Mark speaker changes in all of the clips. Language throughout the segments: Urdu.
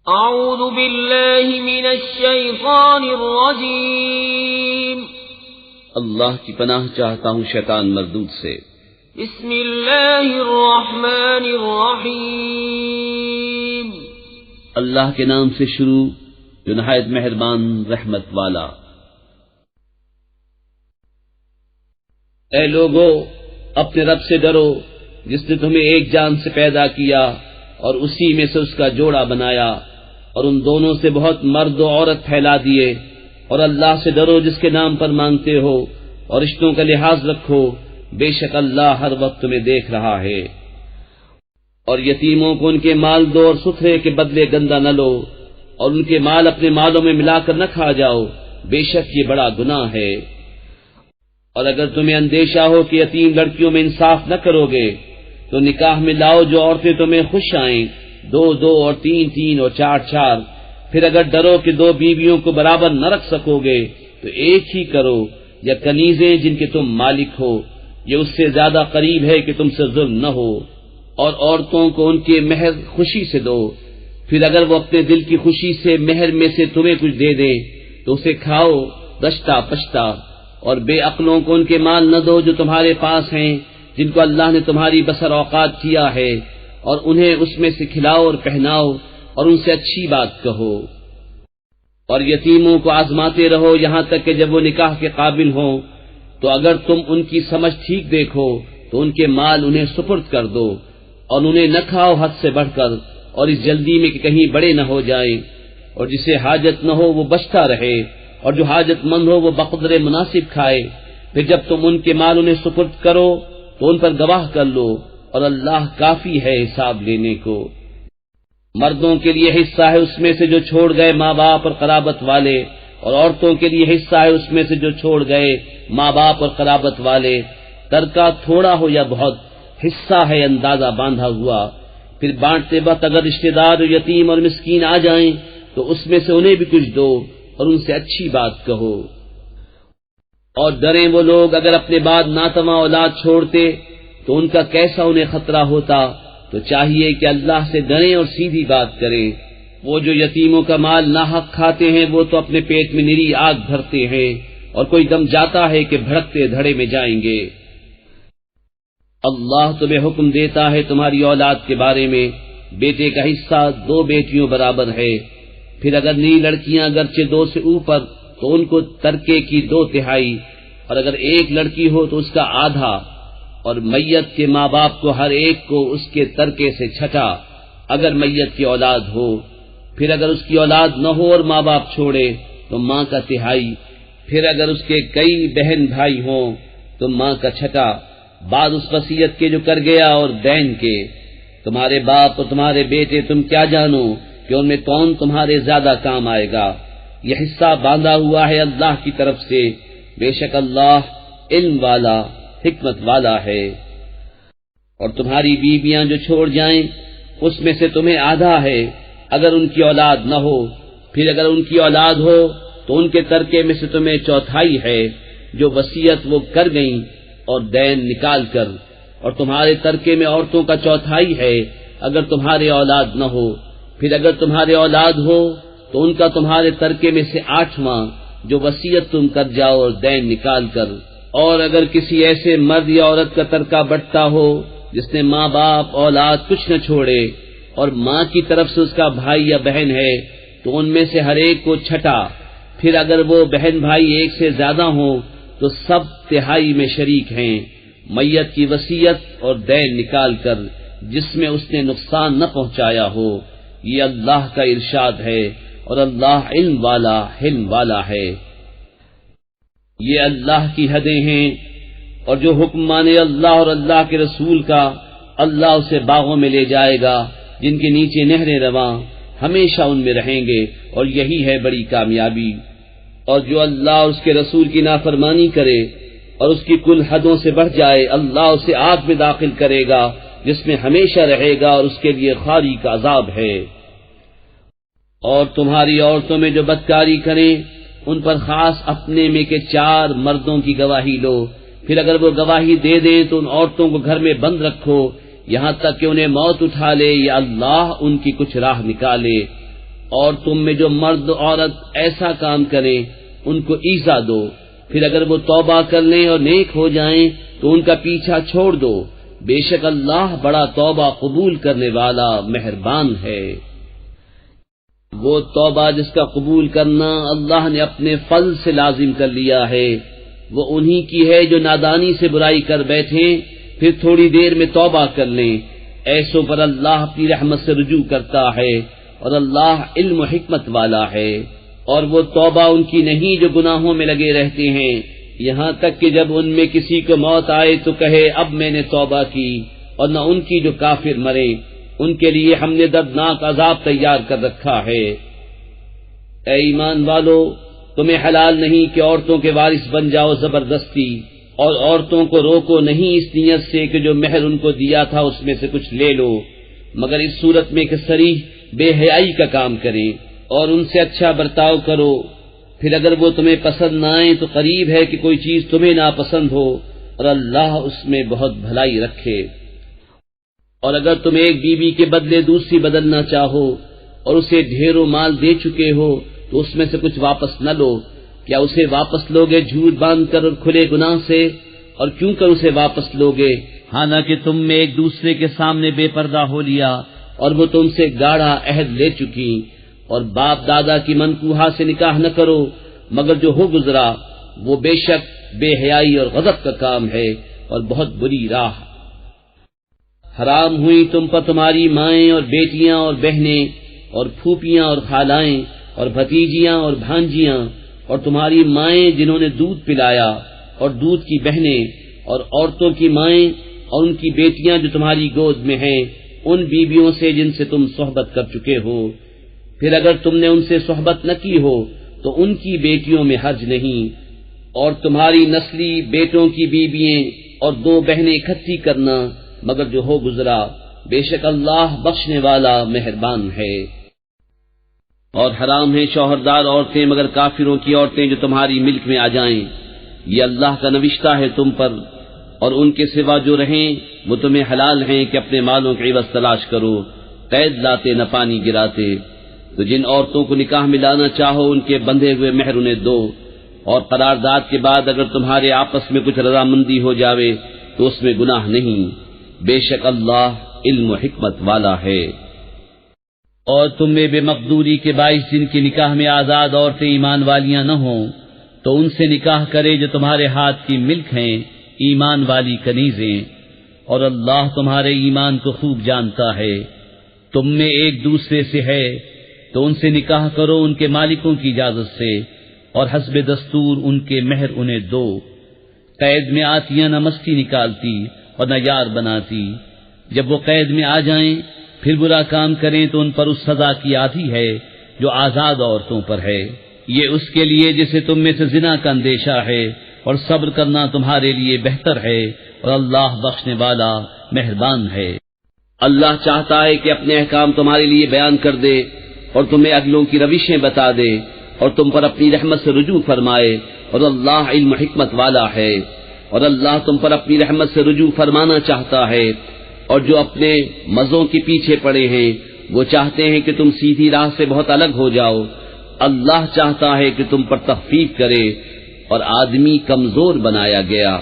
Speaker 1: اعوذ باللہ من الشیطان الرجیم
Speaker 2: اللہ کی پناہ چاہتا ہوں شیطان مردود سے۔
Speaker 1: بسم اللہ الرحمن الرحیم
Speaker 2: اللہ کے نام سے شروع جو نہایت مہربان رحمت والا۔ اے لوگو، اپنے رب سے ڈرو جس نے تمہیں ایک جان سے پیدا کیا اور اسی میں سے اس کا جوڑا بنایا اور ان دونوں سے بہت مرد و عورت پھیلا دیے، اور اللہ سے ڈرو جس کے نام پر مانگتے ہو اور رشتوں کا لحاظ رکھو، بے شک اللہ ہر وقت تمہیں دیکھ رہا ہے۔ اور یتیموں کو ان کے مال دو اور ستھرے کے بدلے گندا نہ لو، اور ان کے مال اپنے مالوں میں ملا کر نہ کھا جاؤ، بے شک یہ بڑا گناہ ہے۔ اور اگر تمہیں اندیشہ ہو کہ یتیم لڑکیوں میں انصاف نہ کرو گے تو نکاح میں لاؤ جو عورتیں تمہیں خوش آئیں، 2 اور 3 اور 4۔ پھر اگر ڈرو کہ 2 بیویوں کو برابر نہ رکھ سکو گے تو ایک ہی کرو، یا کنیزیں جن کے تم مالک ہو، یہ اس سے زیادہ قریب ہے کہ تم سے ظلم نہ ہو۔ اور عورتوں کو ان کے مہر خوشی سے دو، پھر اگر وہ اپنے دل کی خوشی سے مہر میں سے تمہیں کچھ دے دیں تو اسے کھاؤ رشتہ پشتہ۔ اور بے عقلوں کو ان کے مال نہ دو جو تمہارے پاس ہیں، جن کو اللہ نے تمہاری بسر اوقات کیا ہے، اور انہیں اس میں سے کھلاؤ اور پہناؤ اور ان سے اچھی بات کہو۔ اور یتیموں کو آزماتے رہو یہاں تک کہ جب وہ نکاح کے قابل ہوں، تو اگر تم ان کی سمجھ ٹھیک دیکھو تو ان کے مال انہیں سپرد کر دو، اور انہیں نہ کھاؤ حد سے بڑھ کر، اور اس جلدی میں کہ کہیں بڑے نہ ہو جائیں۔ اور جسے حاجت نہ ہو وہ بچتا رہے، اور جو حاجت مند ہو وہ بقدر مناسب کھائے۔ پھر جب تم ان کے مال انہیں سپرد کرو تو ان پر گواہ کر لو، اور اللہ کافی ہے حساب لینے کو۔ مردوں کے لیے حصہ ہے اس میں سے جو چھوڑ گئے ماں باپ اور قرابت والے، اور عورتوں کے لیے حصہ ہے اس میں سے جو چھوڑ گئے ماں باپ اور قرابت والے، ترکہ تھوڑا ہو یا بہت، حصہ ہے اندازہ باندھا ہوا۔ پھر بانٹتے وقت اگر رشتہ دار یتیم اور مسکین آ جائیں تو اس میں سے انہیں بھی کچھ دو اور ان سے اچھی بات کہو۔ اور ڈریں وہ لوگ اگر اپنے بعد ناتواں اولاد چھوڑتے تو ان کا کیسا انہیں خطرہ ہوتا، تو چاہیے کہ اللہ سے ڈریں اور سیدھی بات کریں۔ وہ جو یتیموں کا مال ناحق کھاتے ہیں وہ تو اپنے پیٹ میں نری آگ بھرتے ہیں، اور کوئی دم جاتا ہے کہ بھڑکتے دھڑے میں جائیں گے۔ اللہ تمہیں حکم دیتا ہے تمہاری اولاد کے بارے میں، بیٹے کا حصہ 2 بیٹیوں برابر ہے۔ پھر اگر نئی لڑکیاں اگرچہ 2 سے اوپر تو ان کو ترکے کی 2/3، اور اگر ایک لڑکی ہو تو اس کا آدھا، اور میت کے ماں باپ کو ہر ایک کو اس کے ترکے سے 6 اگر میت کی اولاد ہو۔ پھر اگر اس کی اولاد نہ ہو اور ماں باپ چھوڑے تو ماں کا 1/3۔ پھر اگر اس کے کئی بہن بھائی ہوں تو ماں کا 6، بعد اس وصیت کے جو کر گیا اور دین کے۔ تمہارے باپ اور تمہارے بیٹے تم کیا جانو کہ ان میں کون تمہارے زیادہ کام آئے گا۔ یہ حصہ باندھا ہوا ہے اللہ کی طرف سے، بے شک اللہ علم والا حکمت والا ہے۔ اور تمہاری بیویاں جو چھوڑ جائیں اس میں سے تمہیں آدھا ہے اگر ان کی اولاد نہ ہو۔ پھر اگر ان کی اولاد ہو تو ان کے ترکے میں سے تمہیں 1/4 ہے جو وصیت وہ کر گئیں اور دین نکال کر۔ اور تمہارے ترکے میں عورتوں کا 1/4 ہے اگر تمہارے اولاد نہ ہو۔ پھر اگر تمہارے اولاد ہو تو ان کا تمہارے ترکے میں سے 8واں جو وصیت تم کر جاؤ اور دین نکال کر۔ اور اگر کسی ایسے مرد یا عورت کا ترکہ بٹتا ہو جس نے ماں باپ اولاد کچھ نہ چھوڑے، اور ماں کی طرف سے اس کا بھائی یا بہن ہے تو ان میں سے ہر ایک کو 6۔ پھر اگر وہ بہن بھائی 1 سے زیادہ ہوں تو سب 1/3 میں شریک ہیں، میت کی وصیت اور دین نکال کر جس میں اس نے نقصان نہ پہنچایا ہو۔ یہ اللہ کا ارشاد ہے، اور اللہ علم والا حلم والا ہے۔ یہ اللہ کی حدیں ہیں، اور جو حکم مانے اللہ اور اللہ کے رسول کا، اللہ اسے باغوں میں لے جائے گا جن کے نیچے نہریں رواں، ہمیشہ ان میں رہیں گے، اور یہی ہے بڑی کامیابی۔ اور جو اللہ اور اس کے رسول کی نافرمانی کرے اور اس کی کل حدوں سے بڑھ جائے، اللہ اسے آگ میں داخل کرے گا جس میں ہمیشہ رہے گا، اور اس کے لیے خاری کا عذاب ہے۔ اور تمہاری عورتوں میں جو بدکاری کریں ان پر خاص اپنے میں کے 4 مردوں کی گواہی لو۔ پھر اگر وہ گواہی دے دیں تو ان عورتوں کو گھر میں بند رکھو یہاں تک کہ انہیں موت اٹھا لے یا اللہ ان کی کچھ راہ نکالے۔ اور تم میں جو مرد عورت ایسا کام کریں ان کو ایذا دو، پھر اگر وہ توبہ کر لیں اور نیک ہو جائیں تو ان کا پیچھا چھوڑ دو، بے شک اللہ بڑا توبہ قبول کرنے والا مہربان ہے۔ وہ توبہ جس کا قبول کرنا اللہ نے اپنے فضل سے لازم کر لیا ہے، وہ انہی کی ہے جو نادانی سے برائی کر بیٹھیں پھر تھوڑی دیر میں توبہ کر لیں، ایسوں پر اللہ اپنی رحمت سے رجوع کرتا ہے اور اللہ علم و حکمت والا ہے۔ اور وہ توبہ ان کی نہیں جو گناہوں میں لگے رہتے ہیں، یہاں تک کہ جب ان میں کسی کو موت آئے تو کہے اب میں نے توبہ کی، اور نہ ان کی جو کافر مرے، ان کے لیے ہم نے دردناک عذاب تیار کر رکھا ہے۔ اے ایمان والو، تمہیں حلال نہیں کہ عورتوں کے وارث بن جاؤ زبردستی، اور عورتوں کو روکو نہیں اس نیت سے کہ جو مہر ان کو دیا تھا اس میں سے کچھ لے لو، مگر اس صورت میں کہ صریح بے حیائی کا کام کریں اور ان سے اچھا برتاؤ کرو، پھر اگر وہ تمہیں پسند نہ آئیں تو قریب ہے کہ کوئی چیز تمہیں ناپسند ہو، اور اللہ اس میں بہت بھلائی رکھے۔ اور اگر تم ایک بیوی کے بدلے دوسری بدلنا چاہو اور اسے ڈھیروں مال دے چکے ہو تو اس میں سے کچھ واپس نہ لو، کیا اسے واپس لوگے جھوٹ باندھ کر اور کھلے گناہ سے؟ اور کیوں کر اسے واپس لوگے حالانکہ تم میں ایک دوسرے کے سامنے بے پردہ ہو لیا اور وہ تم سے گاڑھا عہد لے چکی؟ اور باپ دادا کی منکوحہ سے نکاح نہ کرو مگر جو ہو گزرا، وہ بے شک بے حیائی اور غضب کا کام ہے اور بہت بری راہ۔ حرام ہوئی تم پر تمہاری مائیں اور بیٹیاں اور بہنیں اور پھوپھیاں اور خالائیں اور بھتیجیاں اور بھانجیاں اور تمہاری مائیں جنہوں نے دودھ پلایا اور دودھ کی بہنیں اور عورتوں کی مائیں اور ان کی بیٹیاں جو تمہاری گود میں ہیں، ان بیویوں سے جن سے تم صحبت کر چکے ہو، پھر اگر تم نے ان سے صحبت نہ کی ہو تو ان کی بیٹیوں میں حرج نہیں، اور تمہاری نسلی بیٹوں کی بیوییں اور 2 بہنیں اکٹھی کرنا مگر جو ہو گزرا، بے شک اللہ بخشنے والا مہربان ہے۔ اور حرام ہیں شوہردار عورتیں مگر کافروں کی عورتیں جو تمہاری ملک میں آ جائیں، یہ اللہ کا نوشتہ ہے تم پر، اور ان کے سوا جو رہیں وہ تمہیں حلال ہیں کہ اپنے مالوں کے عوض تلاش کرو، قید لاتے نہ پانی گراتے۔ تو جن عورتوں کو نکاح میں لانا چاہو ان کے بندھے ہوئے مہر انہیں دو، اور قرارداد کے بعد اگر تمہارے آپس میں کچھ رضامندی ہو جاوے تو اس میں گناہ نہیں، بے شک اللہ علم و حکمت والا ہے۔ اور تم میں بے مقدوری کے باعث جن کے نکاح میں آزاد عورتیں ایمان والیاں نہ ہوں تو ان سے نکاح کرے جو تمہارے ہاتھ کی ملک ہیں، ایمان والی کنیزیں، اور اللہ تمہارے ایمان کو خوب جانتا ہے۔ تم میں ایک دوسرے سے ہے تو ان سے نکاح کرو ان کے مالکوں کی اجازت سے، اور حسب دستور ان کے مہر انہیں دو۔ قید میں آتیاں نہ مستی نکالتی اور نہ یار بناتی، جب وہ قید میں آ جائیں پھر برا کام کریں تو ان پر اس سزا کی آدھی ہے جو آزاد عورتوں پر ہے، یہ اس کے لیے جسے تم میں سے زنا کا اندیشہ ہے، اور صبر کرنا تمہارے لیے بہتر ہے، اور اللہ بخشنے والا مہربان ہے۔ اللہ چاہتا ہے کہ اپنے احکام تمہارے لیے بیان کر دے اور تمہیں اگلوں کی روشیں بتا دے اور تم پر اپنی رحمت سے رجوع فرمائے، اور اللہ علم و حکمت والا ہے۔ اور اللہ تم پر اپنی رحمت سے رجوع فرمانا چاہتا ہے، اور جو اپنے مزوں کے پیچھے پڑے ہیں وہ چاہتے ہیں کہ تم سیدھی راہ سے بہت الگ ہو جاؤ، اللہ چاہتا ہے کہ تم پر تخفیف کرے، اور آدمی کمزور بنایا گیا۔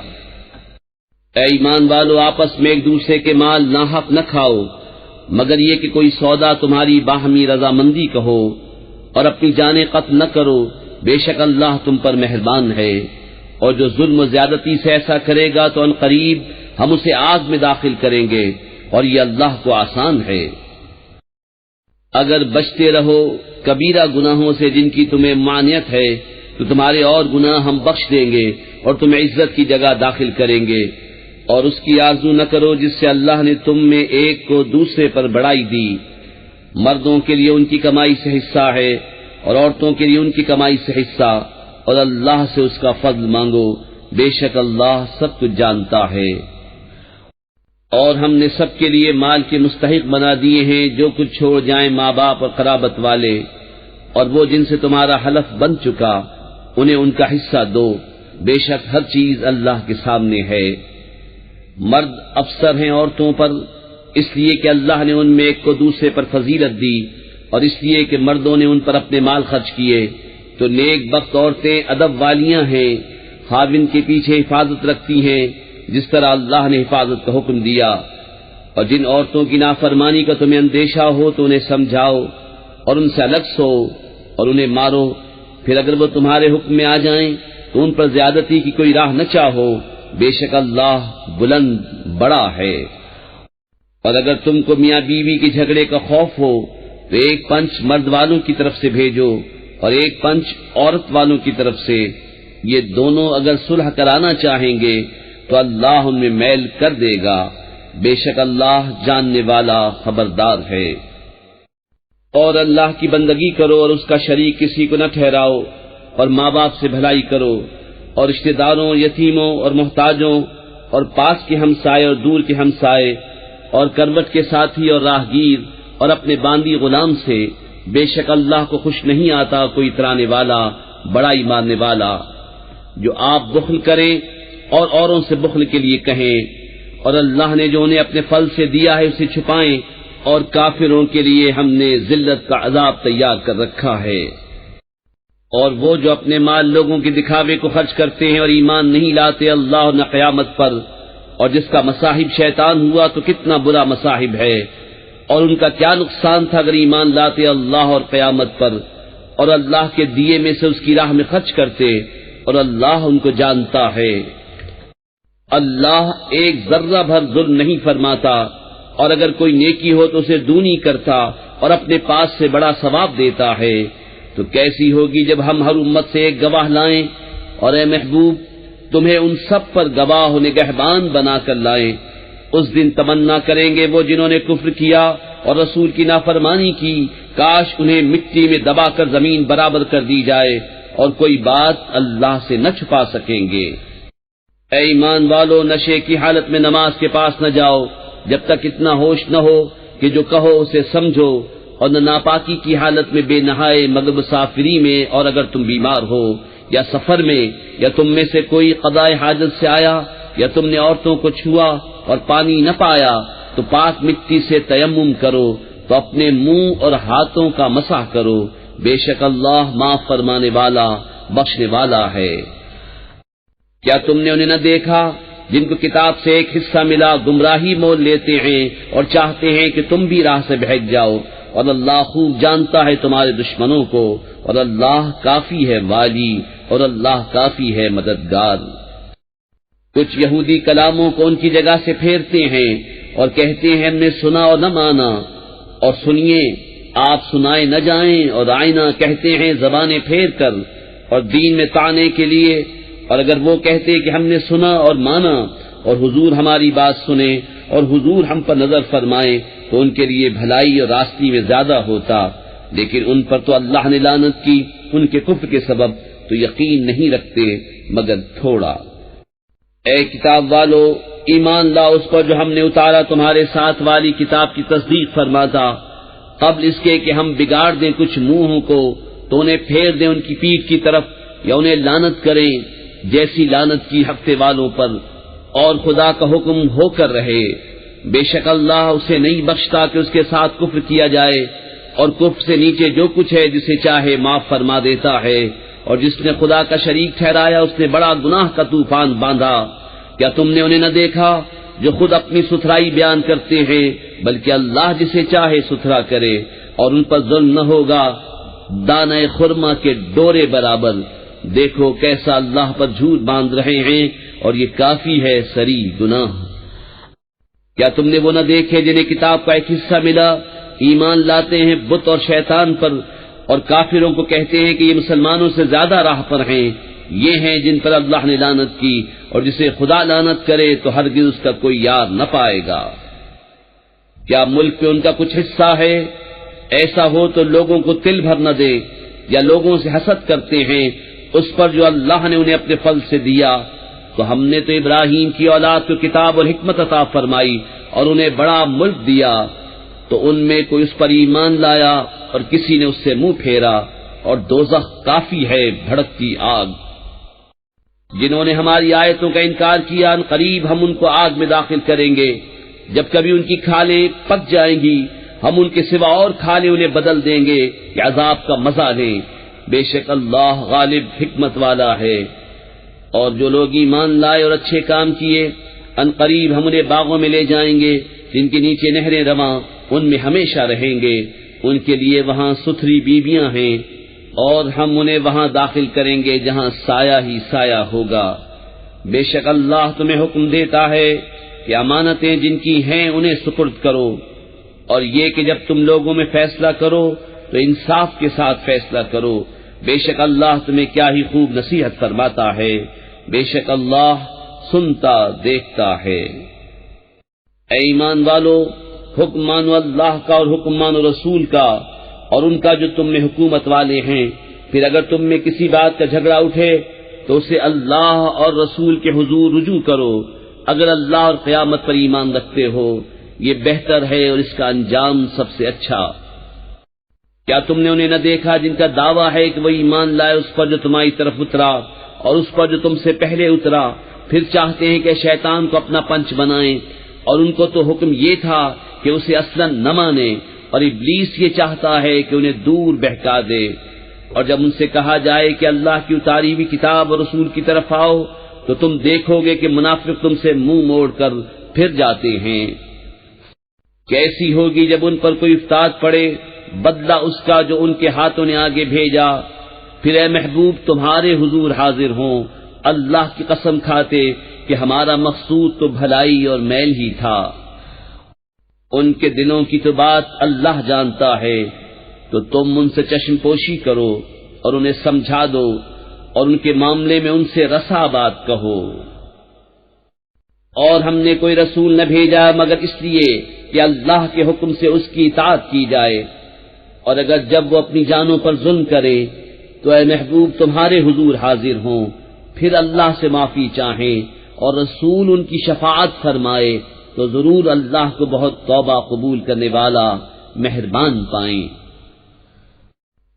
Speaker 2: اے ایمان والو، آپس میں ایک دوسرے کے مال ناحق نہ کھاؤ مگر یہ کہ کوئی سودا تمہاری باہمی رضامندی کا ہو، اور اپنی جانیں قتل نہ کرو، بے شک اللہ تم پر مہربان ہے۔ اور جو ظلم و زیادتی سے ایسا کرے گا تو ان قریب ہم اسے آگ میں داخل کریں گے، اور یہ اللہ کو آسان ہے۔ اگر بچتے رہو کبیرہ گناہوں سے جن کی تمہیں مانعت ہے تو تمہارے اور گناہ ہم بخش دیں گے اور تمہیں عزت کی جگہ داخل کریں گے۔ اور اس کی آرزو نہ کرو جس سے اللہ نے تم میں ایک کو دوسرے پر بڑائی دی، مردوں کے لیے ان کی کمائی سے حصہ ہے اور عورتوں کے لیے ان کی کمائی سے حصہ، اور اللہ سے اس کا فضل مانگو، بے شک اللہ سب کچھ جانتا ہے۔ اور ہم نے سب کے لیے مال کے مستحق بنا دیے ہیں جو کچھ چھوڑ جائیں ماں باپ اور قرابت والے، اور وہ جن سے تمہارا حلف بن چکا انہیں ان کا حصہ دو، بے شک ہر چیز اللہ کے سامنے ہے۔ مرد افسر ہیں عورتوں پر اس لیے کہ اللہ نے ان میں ایک کو دوسرے پر فضیلت دی، اور اس لیے کہ مردوں نے ان پر اپنے مال خرچ کیے، تو نیک بخت عورتیں ادب والیاں ہیں، خاوند کے پیچھے حفاظت رکھتی ہیں جس طرح اللہ نے حفاظت کا حکم دیا۔ اور جن عورتوں کی نافرمانی کا تمہیں اندیشہ ہو تو انہیں سمجھاؤ اور ان سے الگ سو اور انہیں مارو، پھر اگر وہ تمہارے حکم میں آ جائیں تو ان پر زیادتی کی کوئی راہ نہ چاہو، بے شک اللہ بلند بڑا ہے۔ اور اگر تم کو میاں بیوی کے جھگڑے کا خوف ہو تو ایک پنچ مرد والوں کی طرف سے بھیجو اور ایک پنچ عورت والوں کی طرف سے، یہ دونوں اگر صلح کرانا چاہیں گے تو اللہ ان میں میل کر دے گا، بے شک اللہ جاننے والا خبردار ہے۔ اور اللہ کی بندگی کرو اور اس کا شریک کسی کو نہ ٹھہراؤ، اور ماں باپ سے بھلائی کرو، اور رشتہ داروں، یتیموں اور محتاجوں، اور پاس کے ہمسائے اور دور کے ہمسائے، اور کروٹ کے ساتھی اور راہگیر، اور اپنے باندی غلام سے، بے شک اللہ کو خوش نہیں آتا کوئی ترانے والا بڑائی ماننے والا۔ جو آپ بخل کریں اور اوروں سے بخل کے لیے کہیں، اور اللہ نے جو انہیں اپنے فضل سے دیا ہے اسے چھپائیں، اور کافروں کے لیے ہم نے ذلت کا عذاب تیار کر رکھا ہے۔ اور وہ جو اپنے مال لوگوں کے دکھاوے کو خرچ کرتے ہیں اور ایمان نہیں لاتے اللہ نہ قیامت پر، اور جس کا مصاحب شیطان ہوا تو کتنا برا مصاحب ہے، اور ان کا کیا نقصان تھا اگر ایمان لاتے اللہ اور قیامت پر، اور اللہ کے دیے میں سے اس کی راہ میں خرچ کرتے، اور اللہ ان کو جانتا ہے۔ اللہ ایک ذرہ بھر ظلم نہیں فرماتا، اور اگر کوئی نیکی ہو تو اسے دونی کرتا اور اپنے پاس سے بڑا ثواب دیتا ہے۔ تو کیسی ہوگی جب ہم ہر امت سے ایک گواہ لائیں، اور اے محبوب تمہیں ان سب پر گواہ و نگہبان بنا کر لائیں۔ اس دن تمنا کریں گے وہ جنہوں نے کفر کیا اور رسول کی نافرمانی کی، کاش انہیں مٹی میں دبا کر زمین برابر کر دی جائے، اور کوئی بات اللہ سے نہ چھپا سکیں گے۔ اے ایمان والو، نشے کی حالت میں نماز کے پاس نہ جاؤ جب تک اتنا ہوش نہ ہو کہ جو کہو اسے سمجھو، اور نہ ناپاکی کی حالت میں بے نہائے مگر مسافری میں، اور اگر تم بیمار ہو یا سفر میں، یا تم میں سے کوئی قضاء حاجت سے آیا، یا تم نے عورتوں کو چھوا اور پانی نہ پایا، تو پاک مٹی سے تیمم کرو، تو اپنے منہ اور ہاتھوں کا مسح کرو، بے شک اللہ معاف فرمانے والا بخشنے والا ہے۔ کیا تم نے انہیں نہ دیکھا جن کو کتاب سے ایک حصہ ملا گمراہی مول لیتے ہیں اور چاہتے ہیں کہ تم بھی راہ سے بہک جاؤ، اور اللہ خوب جانتا ہے تمہارے دشمنوں کو، اور اللہ کافی ہے والی، اور اللہ کافی ہے مددگار۔ کچھ یہودی کلاموں کو ان کی جگہ سے پھیرتے ہیں اور کہتے ہیں ہم نے سنا اور نہ مانا، اور سنیے آپ سنائے نہ جائیں، اور آئینہ کہتے ہیں زبانیں پھیر کر، اور دین میں طعنے کے لیے۔ اور اگر وہ کہتے کہ ہم نے سنا اور مانا، اور حضور ہماری بات سنے اور حضور ہم پر نظر فرمائے، تو ان کے لیے بھلائی اور راستی میں زیادہ ہوتا، لیکن ان پر تو اللہ نے لعنت کی ان کے کفر کے سبب، تو یقین نہیں رکھتے مگر تھوڑا۔ اے کتاب والو، ایمان لاؤ اس پر جو ہم نے اتارا تمہارے ساتھ والی کتاب کی تصدیق فرماتا، قبل اس کے کہ ہم بگاڑ دیں کچھ منہوں کو تو انہیں پھیر دیں ان کی پیٹھ کی طرف، یا انہیں لعنت کریں جیسی لعنت کی ہفتے والوں پر، اور خدا کا حکم ہو کر رہے۔ بے شک اللہ اسے نہیں بخشتا کہ اس کے ساتھ کفر کیا جائے، اور کفر سے نیچے جو کچھ ہے جسے چاہے معاف فرما دیتا ہے، اور جس نے خدا کا شریک ٹھہرایا اس نے بڑا گناہ کا طوفان باندھا۔ کیا تم نے انہیں نہ دیکھا جو خود اپنی ستھرائی بیان کرتے ہیں، بلکہ اللہ جسے چاہے ستھرا کرے، اور ان پر ظلم نہ ہوگا دانہ خرما کے ڈورے برابر۔ دیکھو کیسا اللہ پر جھوٹ باندھ رہے ہیں، اور یہ کافی ہے سری گناہ۔ کیا تم نے وہ نہ دیکھے جنہیں کتاب کا ایک حصہ ملا، ایمان لاتے ہیں بت اور شیطان پر، اور کافروں کو کہتے ہیں کہ یہ مسلمانوں سے زیادہ راہ پر ہیں؟ یہ ہیں جن پر اللہ نے لعنت کی، اور جسے خدا لعنت کرے تو ہرگز اس کا کوئی یار نہ پائے گا۔ کیا ملک پہ ان کا کچھ حصہ ہے؟ ایسا ہو تو لوگوں کو تل بھر نہ دے، یا لوگوں سے حسد کرتے ہیں اس پر جو اللہ نے انہیں اپنے فضل سے دیا۔ تو ہم نے تو ابراہیم کی اولاد کو کتاب اور حکمت عطا فرمائی اور انہیں بڑا ملک دیا، تو ان میں کوئی اس پر ایمان لایا اور کسی نے اس سے منہ پھیرا، اور دوزخ کافی ہے بھڑکتی آگ۔ جنہوں نے ہماری آیتوں کا انکار کیا ان قریب ہم ان کو آگ میں داخل کریں گے، جب کبھی ان کی کھالیں پک جائیں گی ہم ان کے سوا اور کھانے انہیں بدل دیں گے کہ عذاب کا مزہ لیں. بے شک اللہ غالب حکمت والا ہے. اور جو لوگ ایمان لائے اور اچھے کام کیے ان قریب ہم انہیں باغوں میں لے جائیں گے جن کے نیچے نہریں رواں، ان میں ہمیشہ رہیں گے. ان کے لیے وہاں ستھری بیویاں ہیں اور ہم انہیں وہاں داخل کریں گے جہاں سایہ ہی سایہ ہوگا. بے شک اللہ تمہیں حکم دیتا ہے کہ امانتیں جن کی ہیں انہیں سپرد کرو، اور یہ کہ جب تم لوگوں میں فیصلہ کرو تو انصاف کے ساتھ فیصلہ کرو. بے شک اللہ تمہیں کیا ہی خوب نصیحت فرماتا ہے. بے شک اللہ سنتا دیکھتا ہے. اے ایمان والو، حکم مانو اللہ کا اور حکم مانو رسول کا اور ان کا جو تم میں حکومت والے ہیں. پھر اگر تم میں کسی بات کا جھگڑا اٹھے تو اسے اللہ اور رسول کے حضور رجوع کرو اگر اللہ اور قیامت پر ایمان رکھتے ہو. یہ بہتر ہے اور اس کا انجام سب سے اچھا. کیا تم نے انہیں نہ دیکھا جن کا دعویٰ ہے کہ وہ ایمان لائے اس پر جو تمہاری طرف اترا اور اس پر جو تم سے پہلے اترا، پھر چاہتے ہیں کہ شیطان کو اپنا پنچ بنائیں، اور ان کو تو حکم یہ تھا کہ اسے اصلاً نہ مانے، اور ابلیس یہ چاہتا ہے کہ انہیں دور بہکا دے. اور جب ان سے کہا جائے کہ اللہ کی اتاری ہوئی کتاب اور رسول کی طرف آؤ تو تم دیکھو گے کہ منافق تم سے منہ موڑ کر پھر جاتے ہیں. کیسی ہوگی جب ان پر کوئی افتاد پڑے، بدلہ اس کا جو ان کے ہاتھوں نے آگے بھیجا. پھر اے محبوب تمہارے حضور حاضر ہوں اللہ کی قسم کھاتے کہ ہمارا مقصود تو بھلائی اور میل ہی تھا. ان کے دلوں کی تو بات اللہ جانتا ہے، تو تم ان سے چشم پوشی کرو اور انہیں سمجھا دو اور ان کے معاملے میں ان سے رسا بات کہو. اور ہم نے کوئی رسول نہ بھیجا مگر اس لیے کہ اللہ کے حکم سے اس کی اطاعت کی جائے. اور اگر جب وہ اپنی جانوں پر ظلم کرے تو اے محبوب تمہارے حضور حاضر ہوں، پھر اللہ سے معافی چاہیں اور رسول ان کی شفاعت فرمائے تو ضرور اللہ کو بہت توبہ قبول کرنے والا مہربان پائیں.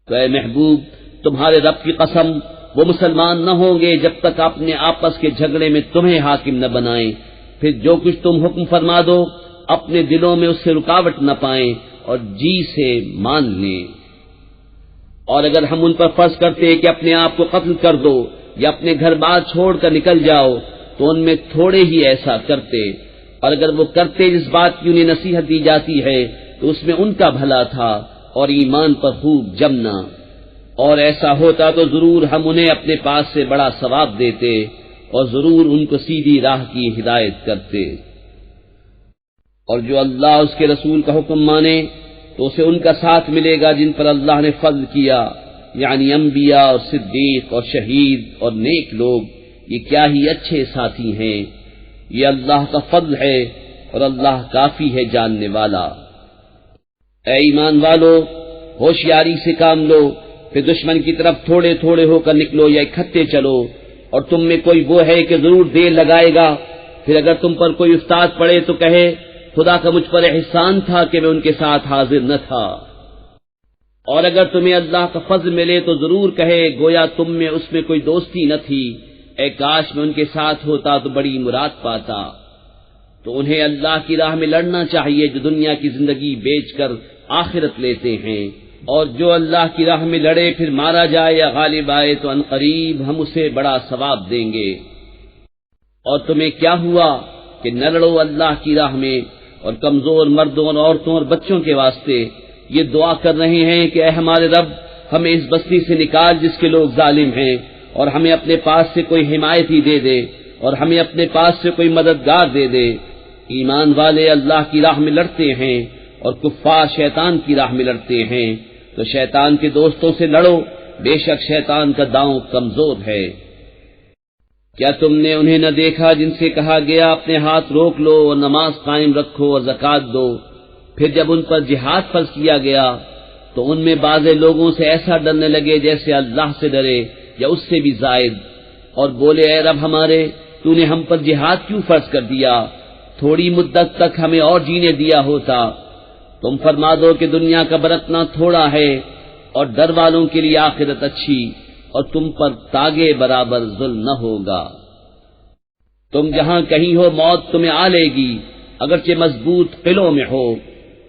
Speaker 2: تو اے محبوب تمہارے رب کی قسم وہ مسلمان نہ ہوں گے جب تک اپنے آپس کے جھگڑے میں تمہیں حاکم نہ بنائیں. پھر جو کچھ تم حکم فرما دو اپنے دلوں میں اس سے رکاوٹ نہ پائیں اور جی سے مان لیں. اور اگر ہم ان پر فرض کرتے کہ اپنے آپ کو قتل کر دو یا اپنے گھر بار چھوڑ کر نکل جاؤ تو ان میں تھوڑے ہی ایسا کرتے. اور اگر وہ کرتے جس بات کی انہیں نصیحت دی جاتی ہے تو اس میں ان کا بھلا تھا اور ایمان پر خوب جمنا. اور ایسا ہوتا تو ضرور ہم انہیں اپنے پاس سے بڑا ثواب دیتے اور ضرور ان کو سیدھی راہ کی ہدایت کرتے. اور جو اللہ اس کے رسول کا حکم مانے تو اسے ان کا ساتھ ملے گا جن پر اللہ نے فضل کیا، یعنی انبیاء اور صدیق اور شہید اور نیک لوگ. یہ کیا ہی اچھے ساتھی ہیں. یہ اللہ کا فضل ہے اور اللہ کافی ہے جاننے والا. اے ایمان والو ہوشیاری سے کام لو، پھر دشمن کی طرف تھوڑے تھوڑے ہو کر نکلو یا اکٹھے چلو. اور تم میں کوئی وہ ہے کہ ضرور دیر لگائے گا. پھر اگر تم پر کوئی افتاد پڑے تو کہے خدا کا مجھ پر احسان تھا کہ میں ان کے ساتھ حاضر نہ تھا. اور اگر تمہیں اللہ کا فضل ملے تو ضرور کہے گویا تم میں اس میں کوئی دوستی نہ تھی، اے کاش میں ان کے ساتھ ہوتا تو بڑی مراد پاتا. تو انہیں اللہ کی راہ میں لڑنا چاہیے جو دنیا کی زندگی بیچ کر آخرت لیتے ہیں. اور جو اللہ کی راہ میں لڑے پھر مارا جائے یا غالب آئے تو عنقریب ہم اسے بڑا ثواب دیں گے. اور تمہیں کیا ہوا کہ نہ لڑو اللہ کی راہ میں اور کمزور مردوں اور عورتوں اور بچوں کے واسطے یہ دعا کر رہے ہیں کہ اے ہمارے رب ہمیں اس بستی سے نکال جس کے لوگ ظالم ہیں، اور ہمیں اپنے پاس سے کوئی حمایتی دے دے اور ہمیں اپنے پاس سے کوئی مددگار دے دے. ایمان والے اللہ کی راہ میں لڑتے ہیں اور کفار شیطان کی راہ میں لڑتے ہیں، تو شیطان کے دوستوں سے لڑو، بے شک شیطان کا داؤں کمزور ہے. کیا تم نے انہیں نہ دیکھا جن سے کہا گیا اپنے ہاتھ روک لو اور نماز قائم رکھو اور زکوٰۃ دو، پھر جب ان پر جہاد فرض کیا گیا تو ان میں بعض لوگوں سے ایسا ڈرنے لگے جیسے اللہ سے ڈرے یا اس سے بھی زائد، اور بولے اے رب ہمارے تو نے ہم پر جہاد کیوں فرض کر دیا؟ تھوڑی مدت تک ہمیں اور جینے دیا ہوتا. تم فرما دو کہ دنیا کا برتنا تھوڑا ہے اور ڈر والوں کے لیے آخرت اچھی، اور تم پر تاگے برابر ظلم نہ ہوگا. تم جہاں کہیں ہو موت تمہیں آ لے گی، اگرچہ مضبوط قلعوں میں ہو.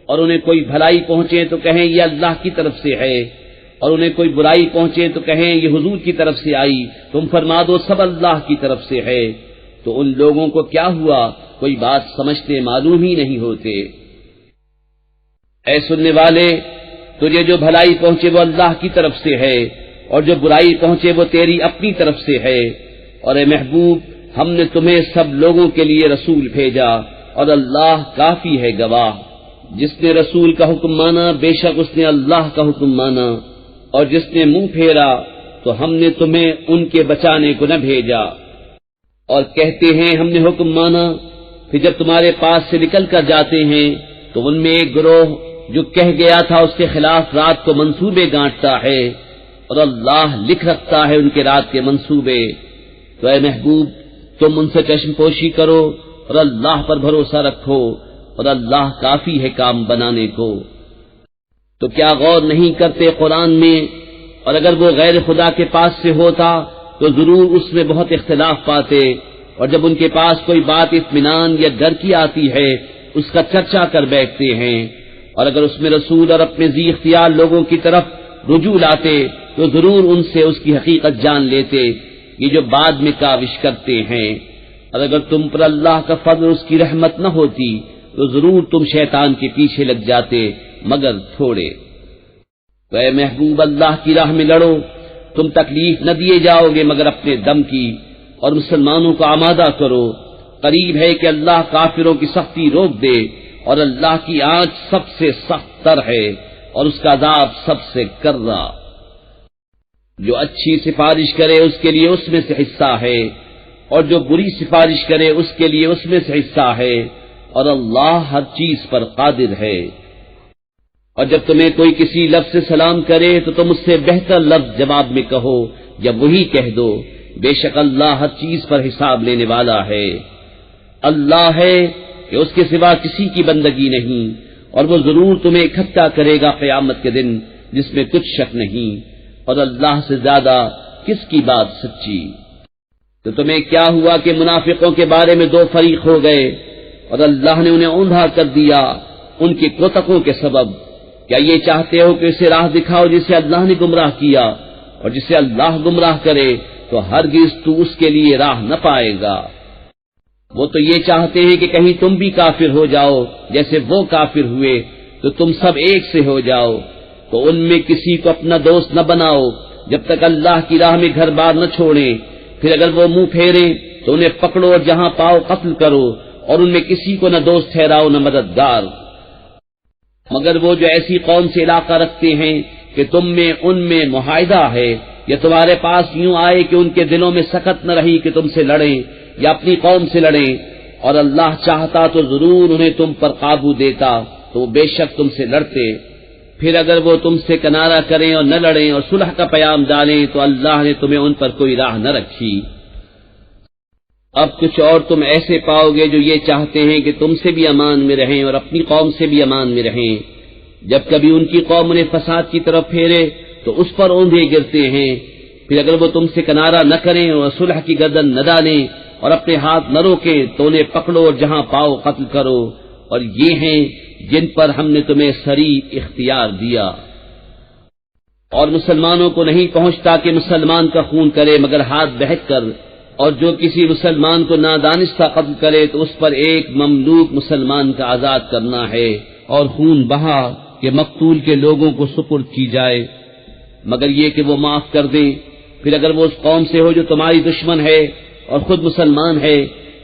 Speaker 2: اور انہیں کوئی بھلائی پہنچے تو کہیں یہ اللہ کی طرف سے ہے، اور انہیں کوئی برائی پہنچے تو کہیں یہ حضور کی طرف سے آئی، تم فرما دو سب اللہ کی طرف سے ہے۔ تو ان لوگوں کو کیا ہوا، کوئی بات سمجھتے معلوم ہی نہیں ہوتے۔ اے سننے والے، تجھے جو بھلائی پہنچے وہ اللہ کی طرف سے ہے، اور جو برائی پہنچے وہ تیری اپنی طرف سے ہے۔ اور اے محبوب، ہم نے تمہیں سب لوگوں کے لیے رسول بھیجا، اور اللہ کافی ہے گواہ۔ جس نے رسول کا حکم مانا بے شک اس نے اللہ کا حکم مانا، اور جس نے منہ پھیرا تو ہم نے تمہیں ان کے بچانے کو نہ بھیجا۔ اور کہتے ہیں ہم نے حکم مانا، پھر جب تمہارے پاس سے نکل کر جاتے ہیں تو ان میں ایک گروہ جو کہہ گیا تھا اس کے خلاف رات کو منصوبے گانٹتا ہے، اور اللہ لکھ رکھتا ہے ان کے رات کے منصوبے۔ تو اے محبوب، تم ان سے چشم پوشی کرو اور اللہ پر بھروسہ رکھو، اور اللہ کافی ہے کام بنانے کو۔ تو کیا غور نہیں کرتے قرآن میں؟ اور اگر وہ غیر خدا کے پاس سے ہوتا تو ضرور اس میں بہت اختلاف پاتے، اور جب ان کے پاس کوئی بات اطمینان یا ڈر کی آتی ہے اس کا چرچا کر بیٹھتے ہیں، اور اگر اس میں رسول اور اپنے ذی اختیار لوگوں کی طرف رجوع لاتے تو ضرور ان سے اس کی حقیقت جان لیتے، یہ جو بعد میں کاوش کرتے ہیں۔ اور اگر تم پر اللہ کا فضل اس کی رحمت نہ ہوتی تو ضرور تم شیطان کے پیچھے لگ جاتے، مگر تھوڑے۔ تو اے محبوب، اللہ کی راہ میں لڑو، تم تکلیف نہ دیے جاؤ گے مگر اپنے دم کی، اور مسلمانوں کو آمادہ کرو، قریب ہے کہ اللہ کافروں کی سختی روک دے، اور اللہ کی آنچ سب سے سخت تر ہے، اور اس کا عذاب سب سے کرا۔ جو اچھی سفارش کرے اس کے لیے اس میں سے حصہ ہے، اور جو بری سفارش کرے اس کے لیے اس میں سے حصہ ہے، اور اللہ ہر چیز پر قادر ہے۔ اور جب تمہیں کوئی کسی لفظ سے سلام کرے تو تم اس سے بہتر لفظ جواب میں کہو، جب وہی کہہ دو، بے شک اللہ ہر چیز پر حساب لینے والا ہے۔ اللہ ہے کہ اس کے سوا کسی کی بندگی نہیں، اور وہ ضرور تمہیں اکٹھا کرے گا قیامت کے دن، جس میں کچھ شک نہیں، اور اللہ سے زیادہ کس کی بات سچی۔ تو تمہیں کیا ہوا کہ منافقوں کے بارے میں دو فریق ہو گئے، اور اللہ نے انہیں اوندھا کر دیا ان کے کوتکوں کے سبب۔ کیا یہ چاہتے ہو کہ اسے راہ دکھاؤ جسے اللہ نے گمراہ کیا، اور جسے اللہ گمراہ کرے تو ہرگز تو اس کے لیے راہ نہ پائے گا۔ وہ تو یہ چاہتے ہیں کہ کہیں تم بھی کافر ہو جاؤ جیسے وہ کافر ہوئے، تو تم سب ایک سے ہو جاؤ۔ تو ان میں کسی کو اپنا دوست نہ بناؤ جب تک اللہ کی راہ میں گھر بار نہ چھوڑیں، پھر اگر وہ منہ پھیریں تو انہیں پکڑو اور جہاں پاؤ قتل کرو، اور ان میں کسی کو نہ دوست ٹھہراؤ نہ مددگار، مگر وہ جو ایسی قوم سے علاقہ رکھتے ہیں کہ تم میں ان میں معاہدہ ہے، یا تمہارے پاس یوں آئے کہ ان کے دلوں میں سخت نہ رہی کہ تم سے لڑیں یا اپنی قوم سے لڑیں، اور اللہ چاہتا تو ضرور انہیں تم پر قابو دیتا، تو وہ بے شک تم سے لڑتے۔ پھر اگر وہ تم سے کنارہ کریں اور نہ لڑیں اور صلح کا پیام ڈالیں تو اللہ نے تمہیں ان پر کوئی راہ نہ رکھی۔ اب کچھ اور تم ایسے پاؤ گے جو یہ چاہتے ہیں کہ تم سے بھی امان میں رہیں اور اپنی قوم سے بھی امان میں رہیں، جب کبھی ان کی قوم انہیں فساد کی طرف پھیرے تو اس پر اوندھے گرتے ہیں، پھر اگر وہ تم سے کنارہ نہ کریں اور صلح کی گردن نہ ڈالیں اور اپنے ہاتھ نہ روکیں تو انہیں پکڑو اور جہاں پاؤ قتل کرو، اور یہ ہیں جن پر ہم نے تمہیں صریح اختیار دیا۔ اور مسلمانوں کو نہیں پہنچتا کہ مسلمان کا خون کرے مگر ہاتھ بہک کر، اور جو کسی مسلمان کو نادانستہ قتل کرے تو اس پر ایک مملوک مسلمان کا آزاد کرنا ہے، اور خون بہا کہ مقتول کے لوگوں کو سپرد کی جائے، مگر یہ کہ وہ معاف کر دیں۔ پھر اگر وہ اس قوم سے ہو جو تمہاری دشمن ہے اور خود مسلمان ہے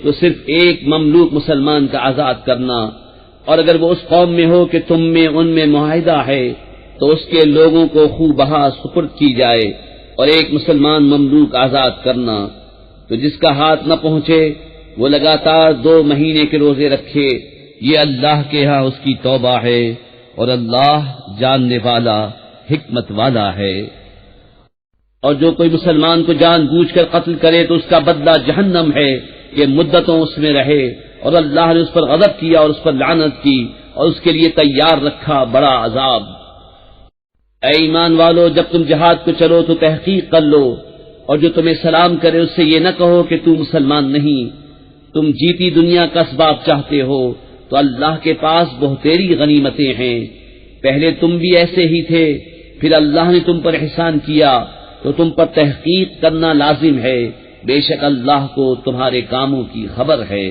Speaker 2: تو صرف ایک مملوک مسلمان کا آزاد کرنا، اور اگر وہ اس قوم میں ہو کہ تم میں ان میں معاہدہ ہے تو اس کے لوگوں کو خون بہا سپرد کی جائے، اور ایک مسلمان مملوک آزاد کرنا۔ تو جس کا ہاتھ نہ پہنچے وہ لگاتار 2 مہینے کے روزے رکھے، یہ اللہ کے ہاں اس کی توبہ ہے، اور اللہ جاننے والا حکمت والا ہے۔ اور جو کوئی مسلمان کو جان بوجھ کر قتل کرے تو اس کا بدلہ جہنم ہے کہ مدتوں اس میں رہے، اور اللہ نے اس پر غضب کیا اور اس پر لعنت کی، اور اس کے لیے تیار رکھا بڑا عذاب۔ اے ایمان والو، جب تم جہاد کو چلو تو تحقیق کر لو، اور جو تمہیں سلام کرے اس سے یہ نہ کہو کہ تو مسلمان نہیں، تم جیتی دنیا کا اسباب چاہتے ہو، تو اللہ کے پاس بہتری غنیمتیں ہیں۔ پہلے تم بھی ایسے ہی تھے، پھر اللہ نے تم پر احسان کیا تو تم پر تحقیق کرنا لازم ہے، بے شک اللہ کو تمہارے کاموں کی خبر ہے۔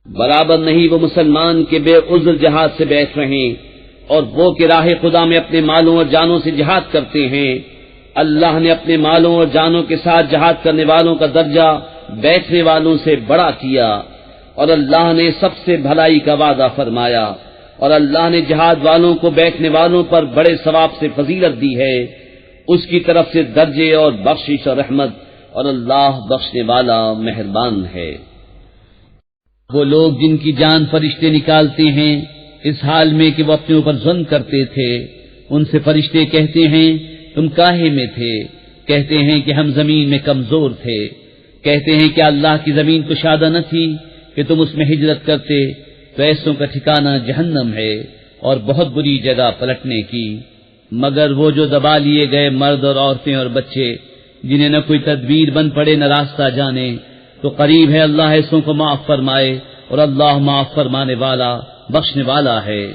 Speaker 2: برابر نہیں وہ مسلمان کے بے عذر جہاد سے بیٹھ رہے اور وہ کہ راہ خدا میں اپنے مالوں اور جانوں سے جہاد کرتے ہیں۔ اللہ نے اپنے مالوں اور جانوں کے ساتھ جہاد کرنے والوں کا درجہ بیٹھنے والوں سے بڑا کیا، اور اللہ نے سب سے بھلائی کا وعدہ فرمایا، اور اللہ نے جہاد والوں کو بیٹھنے والوں پر بڑے ثواب سے فضیلت دی ہے، اس کی طرف سے درجے اور بخشش اور رحمت، اور اللہ بخشنے والا مہربان ہے۔ وہ لوگ جن کی جان فرشتے نکالتے ہیں اس حال میں کہ وہ اپنے اوپر ظلم کرتے تھے، ان سے فرشتے کہتے ہیں تم کاہے میں تھے؟ کہتے ہیں کہ ہم زمین میں کمزور تھے۔ کہتے ہیں کہ اللہ کی زمین کشادہ نہ تھی کہ تم اس میں ہجرت کرتے، تو ایسوں کا ٹھکانہ جہنم ہے اور بہت بری جگہ پلٹنے کی۔ مگر وہ جو دبا لیے گئے مرد اور عورتیں اور بچے، جنہیں نہ کوئی تدبیر بن پڑے نہ راستہ جانے، تو قریب ہے اللہ ایسوں کو معاف فرمائے، اور اللہ معاف فرمانے والا بخشنے والا ہے۔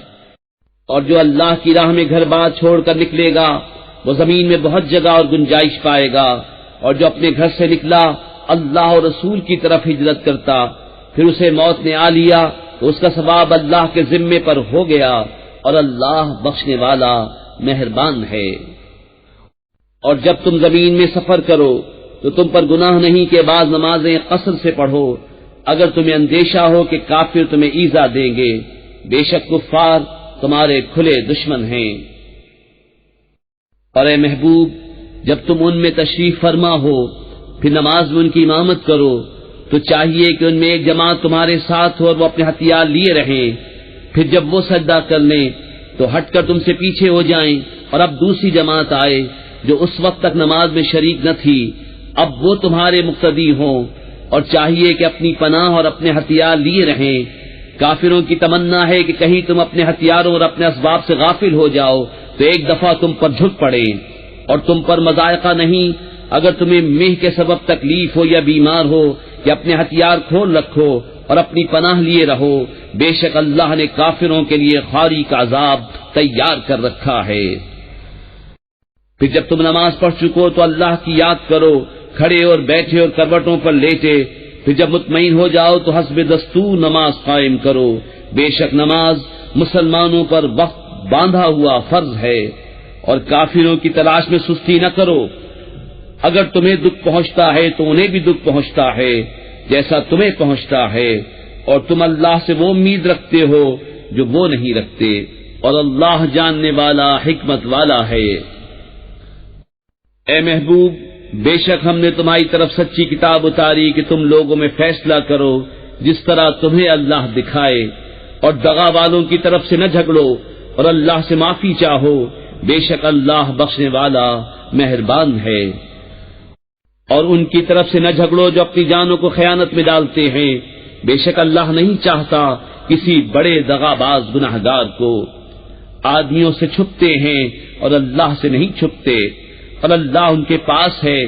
Speaker 2: اور جو اللہ کی راہ میں گھر بار چھوڑ کر نکلے گا وہ زمین میں بہت جگہ اور گنجائش پائے گا، اور جو اپنے گھر سے نکلا اللہ اور رسول کی طرف ہجرت کرتا پھر اسے موت نے آ لیا تو اس کا ثواب اللہ کے ذمے پر ہو گیا، اور اللہ بخشنے والا مہربان ہے۔ اور جب تم زمین میں سفر کرو تو تم پر گناہ نہیں کہ بعض نمازیں قصر سے پڑھو، اگر تمہیں اندیشہ ہو کہ کافر تمہیں ایذا دیں گے، بے شک کفار تمہارے کھلے دشمن ہیں۔ اور اے محبوب، جب تم ان میں تشریف فرما ہو پھر نماز میں ان کی امامت کرو تو چاہیے کہ ان میں ایک جماعت تمہارے ساتھ ہو اور وہ اپنے ہتھیار لیے رہیں، پھر جب وہ سجدہ کر لیں تو ہٹ کر تم سے پیچھے ہو جائیں، اور اب دوسری جماعت آئے جو اس وقت تک نماز میں شریک نہ تھی، اب وہ تمہارے مقتدی ہوں، اور چاہیے کہ اپنی پناہ اور اپنے ہتھیار لیے رہیں۔ کافروں کی تمنا ہے کہ کہیں تم اپنے ہتھیاروں اور اپنے اسباب سے غافل ہو جاؤ تو ایک دفعہ تم پر جھک پڑے، اور تم پر مضائقہ نہیں اگر تمہیں مہ کے سبب تکلیف ہو یا بیمار ہو کہ اپنے ہتھیار کھول رکھو اور اپنی پناہ لیے رہو، بے شک اللہ نے کافروں کے لیے خواری کا عذاب تیار کر رکھا ہے۔ پھر جب تم نماز پڑھ چکو تو اللہ کی یاد کرو، کھڑے اور بیٹھے اور کروٹوں پر لیٹے، پھر جب مطمئن ہو جاؤ تو حسب دستور نماز قائم کرو، بے شک نماز مسلمانوں پر وقت باندھا ہوا فرض ہے، اور کافروں کی تلاش میں سستی نہ کرو، اگر تمہیں دکھ پہنچتا ہے تو انہیں بھی دکھ پہنچتا ہے جیسا تمہیں پہنچتا ہے، اور تم اللہ سے وہ امید رکھتے ہو جو وہ نہیں رکھتے، اور اللہ جاننے والا حکمت والا ہے۔ اے محبوب، بے شک ہم نے تمہاری طرف سچی کتاب اتاری کہ تم لوگوں میں فیصلہ کرو جس طرح تمہیں اللہ دکھائے، اور دغا والوں کی طرف سے نہ جھگڑو اور اللہ سے معافی چاہو، بے شک اللہ بخشنے والا مہربان ہے۔ اور ان کی طرف سے نہ جھگڑو جو اپنی جانوں کو خیانت میں ڈالتے ہیں، بے شک اللہ نہیں چاہتا کسی بڑے دغاباز گناہگار کو۔ آدمیوں سے چھپتے ہیں اور اللہ سے نہیں چھپتے، اور اللہ ان کے پاس ہے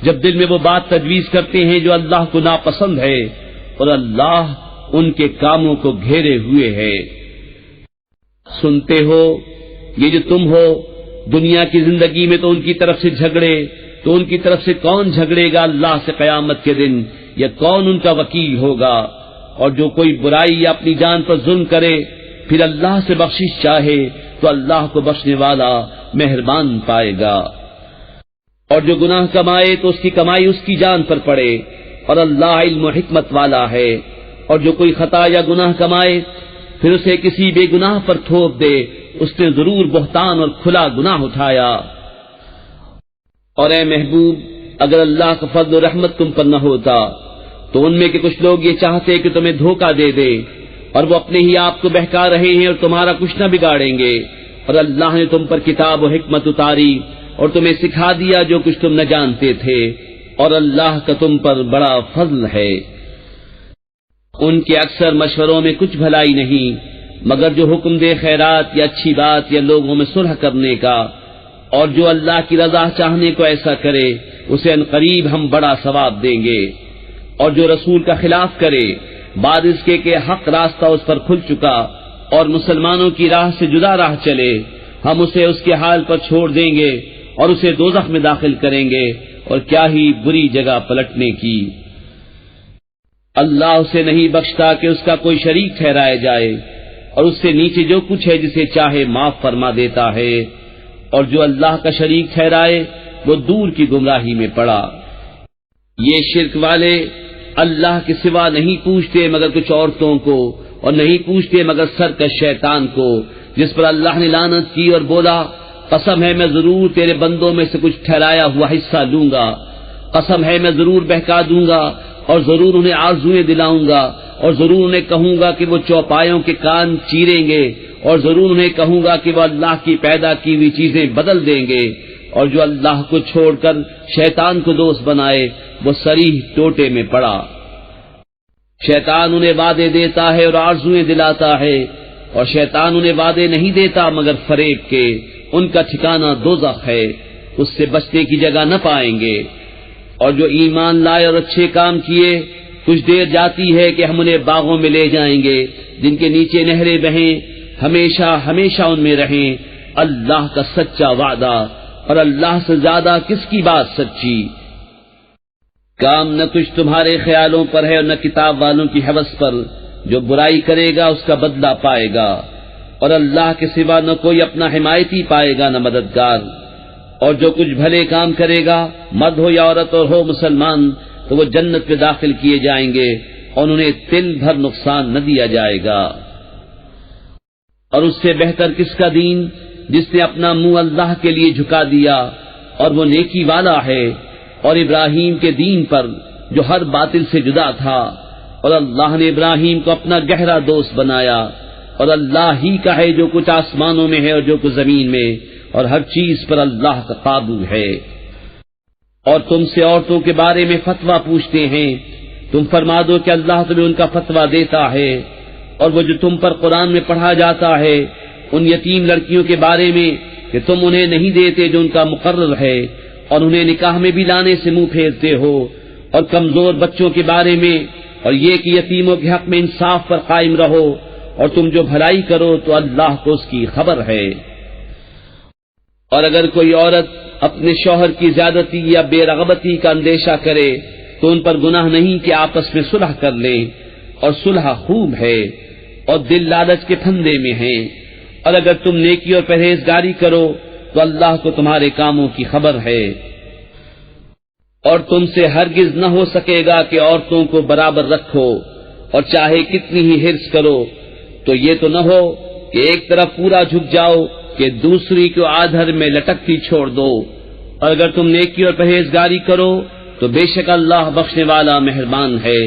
Speaker 2: جب دل میں وہ بات تجویز کرتے ہیں جو اللہ کو ناپسند ہے، اور اللہ ان کے کاموں کو گھیرے ہوئے ہے۔ سنتے ہو یہ جو تم ہو دنیا کی زندگی میں تو ان کی طرف سے جھگڑے، تو ان کی طرف سے کون جھگڑے گا اللہ سے قیامت کے دن، یا کون ان کا وکیل ہوگا؟ اور جو کوئی برائی یا اپنی جان پر ظلم کرے پھر اللہ سے بخشش چاہے تو اللہ کو بخشنے والا مہربان پائے گا، اور جو گناہ کمائے تو اس کی کمائی اس کی جان پر پڑے، اور اللہ علم و حکمت والا ہے۔ اور جو کوئی خطا یا گناہ کمائے پھر اسے کسی بے گناہ پر تھوپ دے، اس نے ضرور بہتان اور کھلا گناہ اٹھایا۔ اور اے محبوب، اگر اللہ کا فضل و رحمت تم پر نہ ہوتا تو ان میں کے کچھ لوگ یہ چاہتے کہ تمہیں دھوکہ دے دے، اور وہ اپنے ہی آپ کو بہکا رہے ہیں اور تمہارا کچھ نہ بگاڑیں گے، اور اللہ نے تم پر کتاب و حکمت اتاری اور تمہیں سکھا دیا جو کچھ تم نہ جانتے تھے، اور اللہ کا تم پر بڑا فضل ہے۔ ان کے اکثر مشوروں میں کچھ بھلائی نہیں مگر جو حکم دے خیرات یا اچھی بات یا لوگوں میں صلح کرنے کا، اور جو اللہ کی رضا چاہنے کو ایسا کرے اسے عنقریب ہم بڑا ثواب دیں گے، اور جو رسول کا خلاف کرے بعد اس کے کہ حق راستہ اس پر کھل چکا اور مسلمانوں کی راہ سے جدا راہ چلے، ہم اسے اس کے حال پر چھوڑ دیں گے اور اسے دوزخ میں داخل کریں گے، اور کیا ہی بری جگہ پلٹنے کی۔ اللہ اسے نہیں بخشتا کہ اس کا کوئی شریک ٹھہرایا جائے، اور اس سے نیچے جو کچھ ہے جسے چاہے معاف فرما دیتا ہے، اور جو اللہ کا شریک ٹھہرائے وہ دور کی گمراہی میں پڑا۔ یہ شرک والے اللہ کے سوا نہیں پوچھتے مگر کچھ عورتوں کو، اور نہیں پوچھتے مگر سرکش شیطان کو، جس پر اللہ نے لعنت کی اور بولا قسم ہے میں ضرور تیرے بندوں میں سے کچھ ٹھہرایا ہوا حصہ لوں گا، قسم ہے میں ضرور بہکا دوں گا، اور ضرور انہیں آرزویں دلاؤں گا، اور ضرور انہیں کہوں گا کہ وہ چوپایوں کے کان چیریں گے، اور ضرور انہیں کہوں گا کہ وہ اللہ کی پیدا کی ہوئی چیزیں بدل دیں گے، اور جو اللہ کو چھوڑ کر شیطان کو دوست بنائے وہ صریح ٹوٹے میں پڑا۔ شیطان انہیں وعدے دیتا ہے اور آرزویں دلاتا ہے، اور شیطان انہیں وعدے نہیں دیتا مگر فریب کے، ان کا ٹھکانہ دوزخ ہے، اس سے بچنے کی جگہ نہ پائیں گے۔ اور جو ایمان لائے اور اچھے کام کیے، کچھ دیر جاتی ہے کہ ہم انہیں باغوں میں لے جائیں گے جن کے نیچے نہریں بہیں، ہمیشہ ہمیشہ ان میں رہیں۔ اللہ کا سچا وعدہ، اور اللہ سے زیادہ کس کی بات سچی؟ کام نہ کچھ تمہارے خیالوں پر ہے اور نہ کتاب والوں کی ہوس پر، جو برائی کرے گا اس کا بدلہ پائے گا، اور اللہ کے سوا نہ کوئی اپنا حمایتی پائے گا نہ مددگار۔ اور جو کچھ بھلے کام کرے گا، مرد ہو یا عورت اور ہو مسلمان، تو وہ جنت میں داخل کیے جائیں گے اور انہیں تل بھر نقصان نہ دیا جائے گا۔ اور اس سے بہتر کس کا دین جس نے اپنا منہ اللہ کے لیے جھکا دیا، اور وہ نیکی والا ہے، اور ابراہیم کے دین پر جو ہر باطل سے جدا تھا، اور اللہ نے ابراہیم کو اپنا گہرا دوست بنایا، اور اللہ ہی کا ہے جو کچھ آسمانوں میں ہے اور جو کچھ زمین میں، اور ہر چیز پر اللہ کا قابو ہے۔ اور تم سے عورتوں کے بارے میں فتویٰ پوچھتے ہیں، تم فرما دو کہ اللہ تمہیں ان کا فتویٰ دیتا ہے، اور وہ جو تم پر قرآن میں پڑھا جاتا ہے ان یتیم لڑکیوں کے بارے میں کہ تم انہیں نہیں دیتے جو ان کا مقرر ہے، اور انہیں نکاح میں بھی لانے سے منہ پھیرتے ہو، اور کمزور بچوں کے بارے میں، اور یہ کہ یتیموں کے حق میں انصاف پر قائم رہو، اور تم جو بھلائی کرو تو اللہ کو اس کی خبر ہے۔ اور اگر کوئی عورت اپنے شوہر کی زیادتی یا بے رغبتی کا اندیشہ کرے تو ان پر گناہ نہیں کہ آپس میں صلح کر لیں، اور صلح خوب ہے، اور دل لالچ کے پھندے میں ہیں۔ اور اگر تم نیکی اور پرہیزگاری کرو تو اللہ کو تمہارے کاموں کی خبر ہے۔ اور تم سے ہرگز نہ ہو سکے گا کہ عورتوں کو برابر رکھو، اور چاہے کتنی ہی حرص کرو تو یہ تو نہ ہو کہ ایک طرف پورا جھک جاؤ کہ دوسری کو آدھر میں لٹکتی چھوڑ دو۔ اور اگر تم نیکی اور پرہیزگاری کرو تو بے شک اللہ بخشنے والا مہربان ہے۔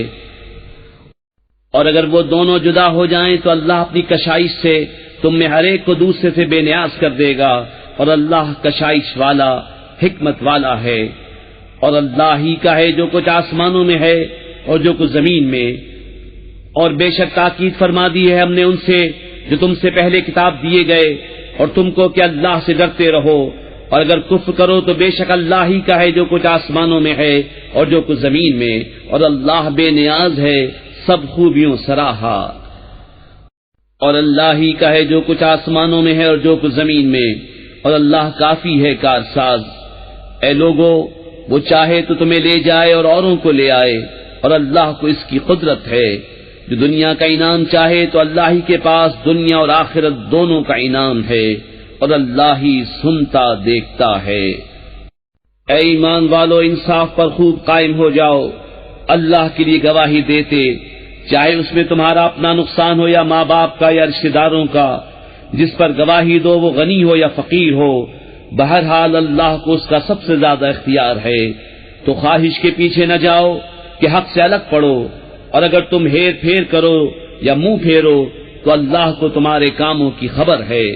Speaker 2: اور اگر وہ دونوں جدا ہو جائیں تو اللہ اپنی کشائش سے تم میں ہر ایک کو دوسرے سے بے نیاز کر دے گا، اور اللہ کشائش والا حکمت والا ہے۔ اور اللہ ہی کا ہے جو کچھ آسمانوں میں ہے اور جو کچھ زمین میں۔ اور بے شک تاکید فرما دی ہے ہم نے ان سے جو تم سے پہلے کتاب دیے گئے، اور تم کو کہ اللہ سے ڈرتے رہو، اور اگر کفر کرو تو بے شک اللہ ہی کا ہے جو کچھ آسمانوں میں ہے اور جو کچھ زمین میں، اور اللہ بے نیاز ہے سب خوبیوں سراہا۔ اور اللہ ہی کا ہے جو کچھ آسمانوں میں ہے اور جو کچھ زمین میں، اور اللہ کافی ہے کارساز۔ اے لوگو، وہ چاہے تو تمہیں لے جائے اور اوروں کو لے آئے، اور اللہ کو اس کی قدرت ہے۔ جو دنیا کا انعام چاہے تو اللہ ہی کے پاس دنیا اور آخرت دونوں کا انعام ہے، اور اللہ ہی سنتا دیکھتا ہے۔ اے ایمان والو، انصاف پر خوب قائم ہو جاؤ، اللہ کے لیے گواہی دیتے، چاہے اس میں تمہارا اپنا نقصان ہو یا ماں باپ کا یا رشتہ داروں کا۔ جس پر گواہی دو وہ غنی ہو یا فقیر ہو، بہرحال اللہ کو اس کا سب سے زیادہ اختیار ہے۔ تو خواہش کے پیچھے نہ جاؤ کہ حق سے الگ پڑو، اور اگر تم ہیر پھیر کرو یا منہ پھیرو تو اللہ کو تمہارے کاموں کی خبر ہے۔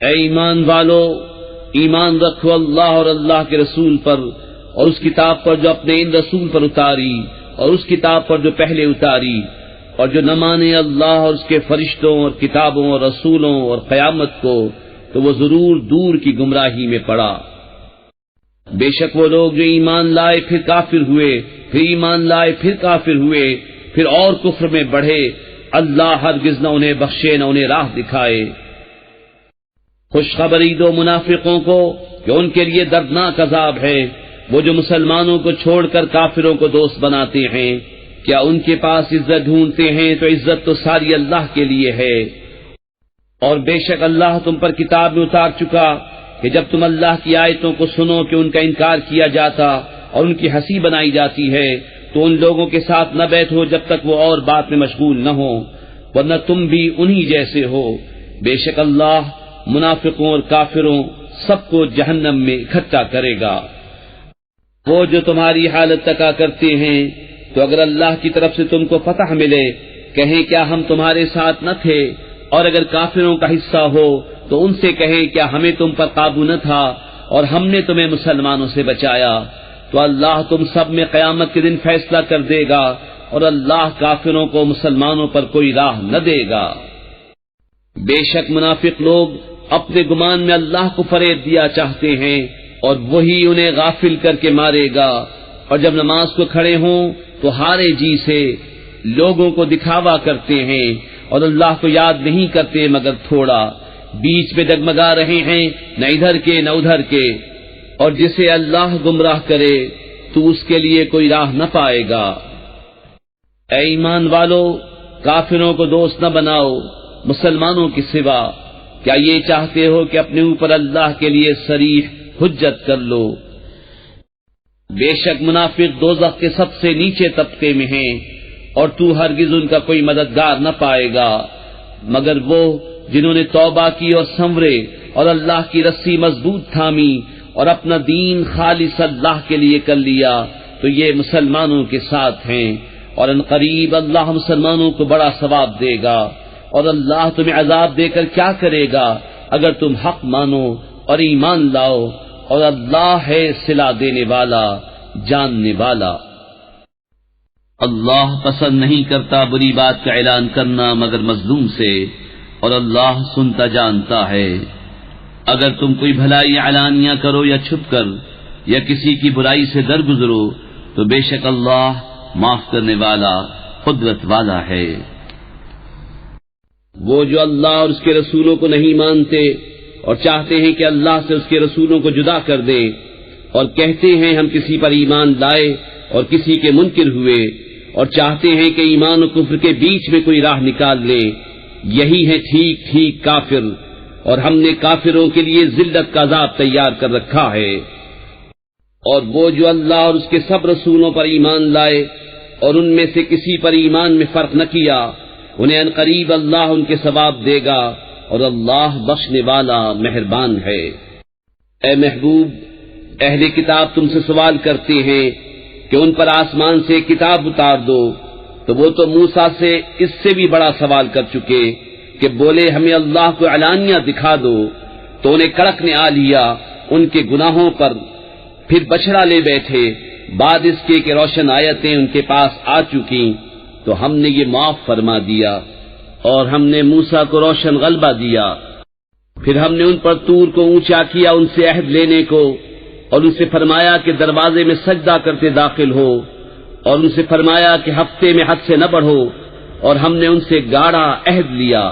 Speaker 2: اے ایمان والو، ایمان رکھو اللہ اور اللہ کے رسول پر، اور اس کتاب پر جو اپنے ان رسول پر اتاری، اور اس کتاب پر جو پہلے اتاری، اور جو نہ مانے اللہ اور اس کے فرشتوں اور کتابوں اور رسولوں اور قیامت کو تو وہ ضرور دور کی گمراہی میں پڑا۔ بے شک وہ لوگ جو ایمان لائے پھر کافر ہوئے، پھر ایمان لائے پھر کافر ہوئے، پھر اور کفر میں بڑھے، اللہ ہرگز نہ انہیں بخشے نہ انہیں راہ دکھائے۔ خوشخبری دو منافقوں کو کہ ان کے لیے دردناک عذاب ہے، وہ جو مسلمانوں کو چھوڑ کر کافروں کو دوست بناتے ہیں۔ کیا ان کے پاس عزت ڈھونڈتے ہیں تو عزت تو ساری اللہ کے لیے ہے۔ اور بے شک اللہ تم پر کتاب میں اتار چکا کہ جب تم اللہ کی آیتوں کو سنو کہ ان کا انکار کیا جاتا اور ان کی ہنسی بنائی جاتی ہے تو ان لوگوں کے ساتھ نہ بیٹھو جب تک وہ اور بات میں مشغول نہ ہو، ورنہ تم بھی انہی جیسے ہو۔ بے شک اللہ منافقوں اور کافروں سب کو جہنم میں اکٹھا کرے گا۔ وہ جو تمہاری حالت تکا کرتے ہیں تو اگر اللہ کی طرف سے تم کو فتح ملے کہیں کیا ہم تمہارے ساتھ نہ تھے، اور اگر کافروں کا حصہ ہو تو ان سے کہیں کیا ہمیں تم پر قابو نہ تھا اور ہم نے تمہیں مسلمانوں سے بچایا۔ تو اللہ تم سب میں قیامت کے دن فیصلہ کر دے گا اور اللہ کافروں کو مسلمانوں پر کوئی راہ نہ دے گا۔ بے شک منافق لوگ اپنے گمان میں اللہ کو فریب دیا چاہتے ہیں اور وہی انہیں غافل کر کے مارے گا، اور جب نماز کو کھڑے ہوں تو ہارے جی سے لوگوں کو دکھاوا کرتے ہیں اور اللہ کو یاد نہیں کرتے مگر تھوڑا، بیچ میں ڈگمگا رہے ہیں نہ ادھر کے نہ ادھر کے، اور جسے اللہ گمراہ کرے تو اس کے لیے کوئی راہ نہ پائے گا۔ اے ایمان والو، کافروں کو دوست نہ بناؤ مسلمانوں کے سوا، کیا یہ چاہتے ہو کہ اپنے اوپر اللہ کے لیے صریح حجت کر لو؟ بے شک منافق دوزخ کے سب سے نیچے طبقے میں ہیں اور تو ہرگز ان کا کوئی مددگار نہ پائے گا مگر وہ جنہوں نے توبہ کی اور سنورے اور اللہ کی رسی مضبوط تھامی اور اپنا دین خالص اللہ کے لیے کر لیا تو یہ مسلمانوں کے ساتھ ہیں، اور ان قریب اللہ مسلمانوں کو بڑا ثواب دے گا، اور اللہ تمہیں عذاب دے کر کیا کرے گا اگر تم حق مانو اور ایمان لاؤ، اور اللہ ہے صلہ دینے والا جاننے والا۔ اللہ پسند نہیں کرتا بری بات کا اعلان کرنا مگر مظلوم سے، اور اللہ سنتا جانتا ہے۔ اگر تم کوئی بھلائی علانیہ کرو یا چھپ کر یا کسی کی برائی سے درگزرو تو بے شک اللہ معاف کرنے والا قدرت والا ہے۔ وہ جو اللہ اور اس کے رسولوں کو نہیں مانتے اور چاہتے ہیں کہ اللہ سے اس کے رسولوں کو جدا کر دیں، اور کہتے ہیں ہم کسی پر ایمان لائے اور کسی کے منکر ہوئے، اور چاہتے ہیں کہ ایمان و کفر کے بیچ میں کوئی راہ نکال لیں، یہی ہے ٹھیک ٹھیک کافر، اور ہم نے کافروں کے لیے ذلت کا عذاب تیار کر رکھا ہے۔ اور وہ جو اللہ اور اس کے سب رسولوں پر ایمان لائے اور ان میں سے کسی پر ایمان میں فرق نہ کیا، انہیں عنقریب اللہ ان کے ثواب دے گا، اور اللہ بخشنے والا مہربان ہے۔ اے محبوب، اہل کتاب تم سے سوال کرتے ہیں کہ ان پر آسمان سے کتاب اتار دو، تو وہ تو موسیٰ سے اس سے بھی بڑا سوال کر چکے کہ بولے ہمیں اللہ کو علانیہ دکھا دو، تو انہیں کڑک نے آ لیا ان کے گناہوں پر، پھر بچڑا لے بیٹھے بعد اس کے کہ روشن آیتیں ان کے پاس آ چکی، تو ہم نے یہ معاف فرما دیا، اور ہم نے موسیٰ کو روشن غلبہ دیا۔ پھر ہم نے ان پر طور کو اونچا کیا ان سے عہد لینے کو، اور ان سے فرمایا کہ دروازے میں سجدہ کرتے داخل ہو، اور ان سے فرمایا کہ ہفتے میں حد سے نہ بڑھو، اور ہم نے ان سے گاڑا عہد لیا۔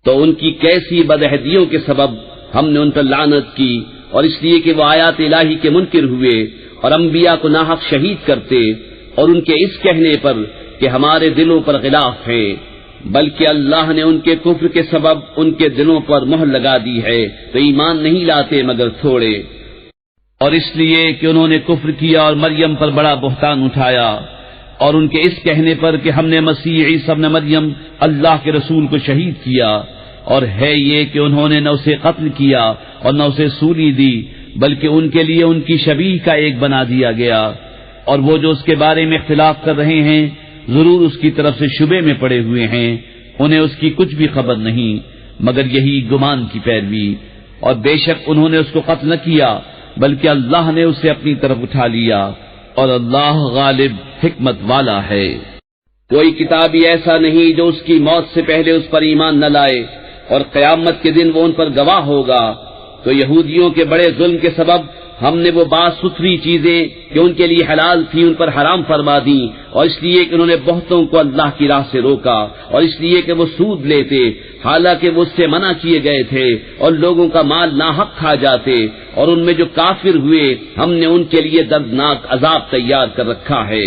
Speaker 2: تو ان کی کیسی بدعہدیوں کے سبب ہم نے ان پر لعنت کی، اور اس لیے کہ وہ آیات الہی کے منکر ہوئے اور انبیاء کو ناحق شہید کرتے، اور ان کے اس کہنے پر کہ ہمارے دلوں پر غلاف ہے، بلکہ اللہ نے ان کے کفر کے سبب ان کے دلوں پر مہر لگا دی ہے تو ایمان نہیں لاتے مگر تھوڑے، اور اس لیے کہ انہوں نے کفر کیا اور مریم پر بڑا بہتان اٹھایا، اور ان کے اس کہنے پر کہ ہم نے مسیح عیسی ابن مریم اللہ کے رسول کو شہید کیا، اور ہے یہ کہ انہوں نے نہ اسے قتل کیا اور نہ اسے سولی دی، بلکہ ان کے لیے ان کی شبیہ کا ایک بنا دیا گیا، اور وہ جو اس کے بارے میں اختلاف کر رہے ہیں ضرور اس کی طرف سے شبے میں پڑے ہوئے ہیں، انہیں اس کی کچھ بھی خبر نہیں مگر یہی گمان کی پیروی، اور بے شک انہوں نے اس کو قتل نہ کیا بلکہ اللہ نے اسے اپنی طرف اٹھا لیا، اور اللہ غالب حکمت والا ہے۔ کوئی کتابی ایسا نہیں جو اس کی موت سے پہلے اس پر ایمان نہ لائے، اور قیامت کے دن وہ ان پر گواہ ہوگا۔ تو یہودیوں کے بڑے ظلم کے سبب ہم نے وہ بات ستھری چیزیں کہ ان کے لیے حلال تھی ان پر حرام فرما دی، اور اس لیے کہ انہوں نے بہتوں کو اللہ کی راہ سے روکا، اور اس لیے کہ وہ سود لیتے حالانکہ وہ اس سے منع کیے گئے تھے، اور لوگوں کا مال ناحق کھا جاتے، اور ان میں جو کافر ہوئے ہم نے ان کے لیے دردناک عذاب تیار کر رکھا ہے۔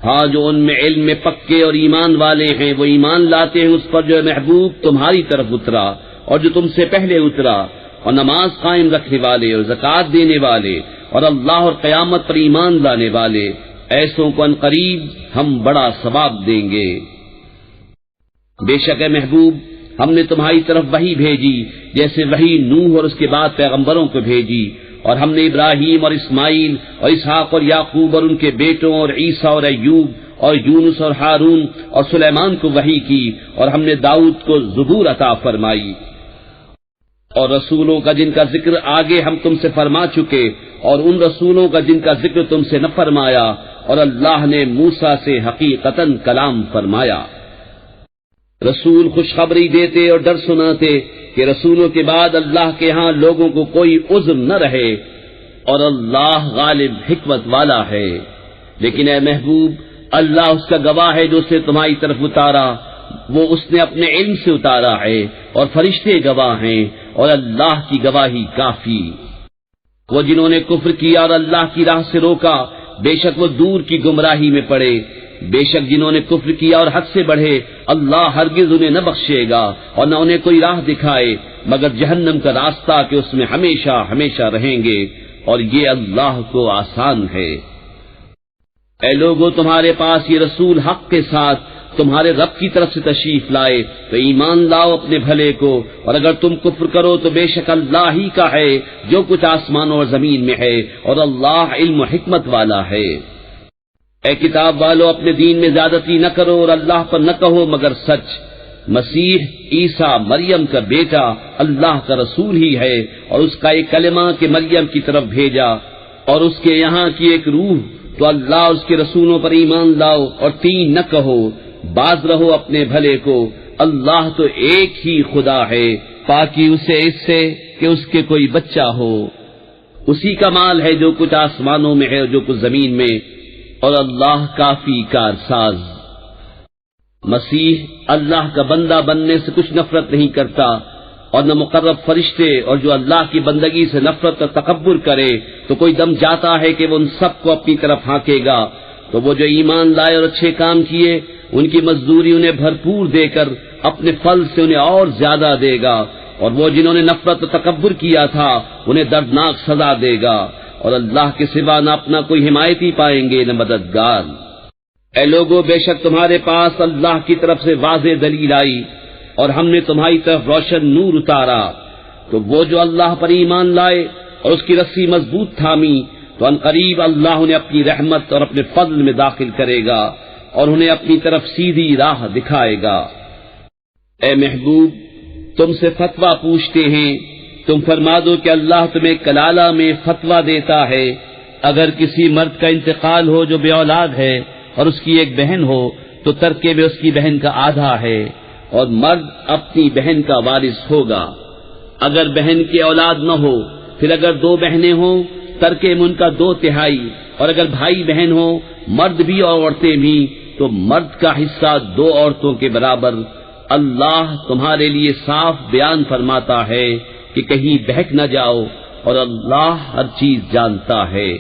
Speaker 2: ہاں جو ان میں علم میں پکے اور ایمان والے ہیں وہ ایمان لاتے ہیں اس پر جو محبوب تمہاری طرف اترا اور جو تم سے پہلے اترا، اور نماز قائم رکھنے والے اور زکوٰۃ دینے والے اور اللہ اور قیامت پر ایمان لانے والے، ایسوں کو عنقریب ہم بڑا ثواب دیں گے۔ بے شک اے محبوب ہم نے تمہاری طرف وحی بھیجی جیسے وحی نوح اور اس کے بعد پیغمبروں کو بھیجی، اور ہم نے ابراہیم اور اسماعیل اور اسحاق اور یعقوب اور ان کے بیٹوں اور عیسیٰ اور ایوب اور یونس اور ہارون اور سلیمان کو وحی کی، اور ہم نے داؤد کو زبور عطا فرمائی، اور رسولوں کا جن کا ذکر آگے ہم تم سے فرما چکے، اور ان رسولوں کا جن کا ذکر تم سے نہ فرمایا، اور اللہ نے موسیٰ سے حقیقتاً کلام فرمایا۔ رسول خوشخبری دیتے اور ڈر سناتے کہ رسولوں کے بعد اللہ کے ہاں لوگوں کو کوئی عذر نہ رہے، اور اللہ غالب حکمت والا ہے۔ لیکن اے محبوب اللہ اس کا گواہ ہے جو اسے تمہاری طرف اتارا، وہ اس نے اپنے علم سے اتارا ہے، اور فرشتے گواہ ہیں، اور اللہ کی گواہی کافی۔ وہ جنہوں نے کفر کیا اور اللہ کی راہ سے روکا بے شک وہ دور کی گمراہی میں پڑے، بے شک جنہوں نے کفر کیا اور حد سے بڑھے اللہ ہرگز انہیں نہ بخشے گا اور نہ انہیں کوئی راہ دکھائے مگر جہنم کا راستہ کہ اس میں ہمیشہ ہمیشہ رہیں گے، اور یہ اللہ کو آسان ہے۔ اے لوگو تمہارے پاس یہ رسول حق کے ساتھ تمہارے رب کی طرف سے تشریف لائے تو ایمان لاؤ اپنے بھلے کو، اور اگر تم کفر کرو تو بے شک اللہ ہی کا ہے جو کچھ آسمانوں اور زمین میں ہے، اور اللہ علم و حکمت والا ہے۔ اے کتاب والو اپنے دین میں زیادتی نہ کرو اور اللہ پر نہ کہو مگر سچ، مسیح عیسیٰ مریم کا بیٹا اللہ کا رسول ہی ہے، اور اس کا ایک کلمہ کہ مریم کی طرف بھیجا، اور اس کے یہاں کی ایک روح، تو اللہ اور اس کے رسولوں پر ایمان لاؤ اور تین نہ کہو، باز رہو اپنے بھلے کو، اللہ تو ایک ہی خدا ہے، پاکی اسے اس سے کہ اس کے کوئی بچہ ہو، اسی کا مال ہے جو کچھ آسمانوں میں ہے اور جو کچھ زمین میں، اور اللہ کافی کارساز۔ مسیح اللہ کا بندہ بننے سے کچھ نفرت نہیں کرتا، اور نہ مقرب فرشتے، اور جو اللہ کی بندگی سے نفرت اور تکبر کرے تو کوئی دم جاتا ہے کہ وہ ان سب کو اپنی طرف ہانکے گا، تو وہ جو ایمان لائے اور اچھے کام کیے ان کی مزدوری انہیں بھرپور دے کر اپنے پھل سے انہیں اور زیادہ دے گا، اور وہ جنہوں نے نفرت و تکبر کیا تھا انہیں دردناک سزا دے گا، اور اللہ کے سوا نہ اپنا کوئی حمایتی پائیں گے نہ مددگار۔ اے لوگو بے شک تمہارے پاس اللہ کی طرف سے واضح دلیل آئی اور ہم نے تمہاری طرف روشن نور اتارا، تو وہ جو اللہ پر ایمان لائے اور اس کی رسی مضبوط تھامی تو عنقریب اللہ انہیں اپنی رحمت اور اپنے فضل میں داخل کرے گا اور انہیں اپنی طرف سیدھی راہ دکھائے گا۔ اے محبوب تم سے فتویٰ پوچھتے ہیں، تم فرما دو کہ اللہ تمہیں کلالہ میں فتویٰ دیتا ہے، اگر کسی مرد کا انتقال ہو جو بے اولاد ہے اور اس کی ایک بہن ہو تو ترکے میں اس کی بہن کا آدھا ہے، اور مرد اپنی بہن کا وارث ہوگا۔ اگر بہن کی اولاد نہ ہو پھر اگر دو بہنیں ہوں ترکے میں ان کا 2/3، اور اگر بھائی بہن ہو مرد بھی اور عورتیں بھی تو مرد کا حصہ 2 عورتوں کے برابر۔ اللہ تمہارے لیے صاف بیان فرماتا ہے کہ کہیں بہک نہ جاؤ، اور اللہ ہر چیز جانتا ہے۔